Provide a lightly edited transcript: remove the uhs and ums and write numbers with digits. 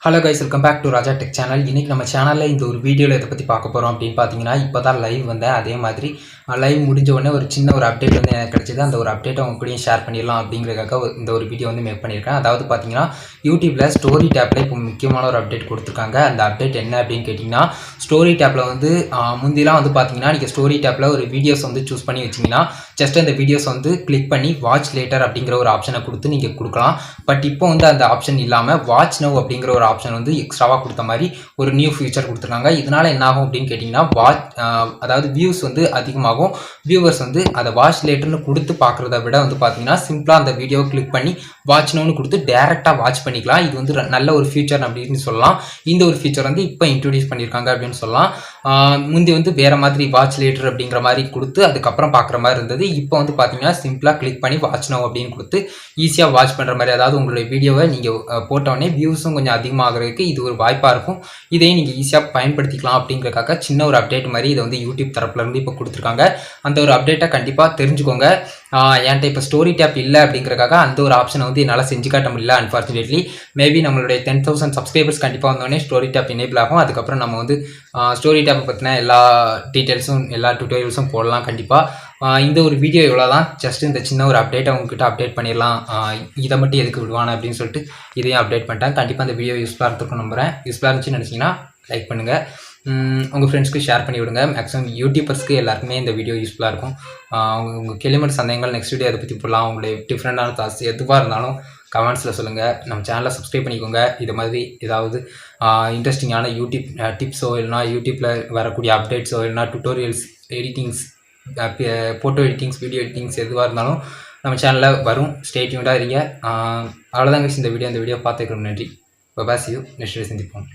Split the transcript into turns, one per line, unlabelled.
Hello guys, welcome back to Raja tech channel. இன்றைக்கி நம்ம சேனலில் இந்த ஒரு வீடியோவில் இதை பற்றி பார்க்க போகிறோம் அப்படின்னு பார்த்தீங்கன்னா, இப்போ தான் லைவ் வந்தேன். அதே மாதிரி லைவ் முடிஞ்ச உடனே ஒரு சின்ன ஒரு அப்டேட் வந்து எனக்கு கிடச்சிது. அந்த ஒரு அப்டேட்டை உங்க கூடயும் ஷேர் பண்ணிடலாம் அப்படிங்கிறதுக்காக இந்த ஒரு வீடியோ வந்து மேக் பண்ணியிருக்கேன். அதாவது பார்த்தீங்கன்னா, யூடியூப்பில் ஸ்டோரி டேப்பில் இப்போ முக்கியமான ஒரு அப்டேட் கொடுத்துருக்காங்க. அந்த அப்டேட் என்ன அப்படின்னு கேட்டிங்கன்னா, ஸ்டோரி டேப்பில் வந்து முந்திலாம் வந்து பார்த்தீங்கன்னா, நீங்கள் ஸ்டோரி டேப்பில் ஒரு வீடியோஸ் வந்து சூஸ் பண்ணி வச்சிங்கன்னா, ஜஸ்ட் அந்த வீடியோஸ் வந்து கிளிக் பண்ணி வாட்ச் லேட்டர் அப்படிங்கிற ஒரு ஆப்ஷனை கொடுத்து நீங்கள் கொடுக்கலாம். பட் இப்போ வந்து அந்த ஆப்ஷன் இல்லாமல் வாட்ச் நவ் அப்படிங்கிற ஒரு ஆப்ஷன் வந்து எக்ஸ்ட்ராவாக கொடுத்த மாதிரி ஒரு நியூ ஃபீச்சர் கொடுத்துருக்காங்க. இதனால என்ன ஆகும் அப்படின்னு கேட்டிங்கன்னா, அதாவது வியூஸ் வந்து அதிகமாகும். வியூவர்ஸ் வந்து அதை வாட்ச் லேட்டர்னு கொடுத்து பார்க்குறத விட வந்து பார்த்தீங்கன்னா, சிம்பிளாக அந்த வீடியோவை கிளிக் பண்ணி வாட்ச் நோன்னு கொடுத்து டேரெக்டாக வாட்ச் பண்ணிக்கலாம். இது வந்து நல்ல ஒரு ஃபீச்சர் அப்படின்னு சொல்லலாம். இந்த ஒரு ஃபீச்சர் வந்து இப்போ இன்ட்ரடியூஸ் பண்ணியிருக்காங்க அப்படின்னு சொல்லலாம். முந்தி வந்து வேறு மாதிரி வாட்ச் லேட்டர் அப்படிங்கிற மாதிரி கொடுத்து அதுக்கப்புறம் பார்க்குற மாதிரி இருந்தது. இப்போ வந்து பார்த்தீங்கன்னா, சிம்பிளாக கிளிக் பண்ணி வாட்ச் நவ் அப்படின்னு கொடுத்து ஈஸியாக வாட்ச் பண்ணுற மாதிரி, அதாவது உங்களுடைய வீடியோவை நீங்கள் போட்டோடனே வியூஸும் கொஞ்சம் அதிகமாகிறதுக்கு இது ஒரு வாய்ப்பாக இருக்கும். இதையும் நீங்கள் ஈஸியாக பயன்படுத்திக்கலாம் அப்படிங்கிறதுக்காக சின்ன ஒரு அப்டேட் மாதிரி இதை வந்து யூடியூப் தரப்புலேருந்து இப்போ கொடுத்துருக்காங்க. அந்த ஒரு அப்டேட்டை கண்டிப்பாக தெரிஞ்சுக்கோங்க. என்கிட்ட இப்போ ஸ்டோரி டேப் இல்லை அப்படிங்கிறக்காக அந்த ஒரு ஆப்ஷனை வந்து என்னால் செஞ்சு காட்ட முடியல. அன்ஃபார்ச்சுனேட்லி மேபி நம்மளுடைய 10,000 சப்ஸ்கிரைபர்ஸ் கண்டிப்பாக வந்தோடனே ஸ்டோரி டேப் எனேபிள் ஆகும். அதுக்கப்புறம் நம்ம வந்து ஸ்டோரி டேப்பை பற்றின எல்லா டீட்டெயில்ஸும் எல்லா டுட்டோரியல்ஸும் போடலாம் கண்டிப்பாக. இந்த ஒரு வீடியோ இவ்வளோ தான். ஜஸ்ட் இந்த சின்ன ஒரு அப்டேட்டை உங்ககிட்ட அப்டேட் பண்ணிடலாம். இதை மட்டும் எதுக்கு விடுவானு அப்படின்னு சொல்லிட்டு இதையும் அப்டேட் பண்ணிட்டேன். கண்டிப்பாக அந்த வீடியோ யூஸ்ஃபுல்லாக இருக்கும் நம்புகிறேன். யூஸ்ஃபுல்லாக இருந்துச்சுன்னு நினச்சிங்கன்னா லைக் பண்ணுங்கள், உங்கள் ஃப்ரெண்ட்ஸ்க்கு ஷேர் பண்ணி விடுங்க. மேக்ஸிமம் யூடியூபர்ஸ்க்கு எல்லாருக்குமே இந்த வீடியோ யூஸ்ஃபுல்லாக இருக்கும். உங்கள் கேள்விமற்ற சந்தேகங்கள் நெக்ஸ்ட் வீடியோ அதை பற்றி போடலாம். உங்களுடைய டிஃப்ரெண்டான தாட்ஸ் எதுவாக இருந்தாலும் கமெண்ட்ஸில் சொல்லுங்கள். நம்ம சேனலை சப்ஸ்கிரைப் பண்ணிக்கோங்க. இது மாதிரி ஏதாவது இன்ட்ரெஸ்டிங்கான யூடியூப் டிப்ஸோ இல்லைனா யூடியூப்பில் வரக்கூடிய அப்டேட்ஸோ இல்லைனா tutorials, editings, photo editings, video editings எதுவாக இருந்தாலும் நம்ம சேனலில் வரும். ஸ்டே டியூன்டாக இருங்க. அவ்வளோதாங்க இந்த வீடியோ பார்த்துக்கிறோம். நன்றி. பபாஸ் யூ. நெக்ஸ்ட் வீடியோ சந்திப்போம்.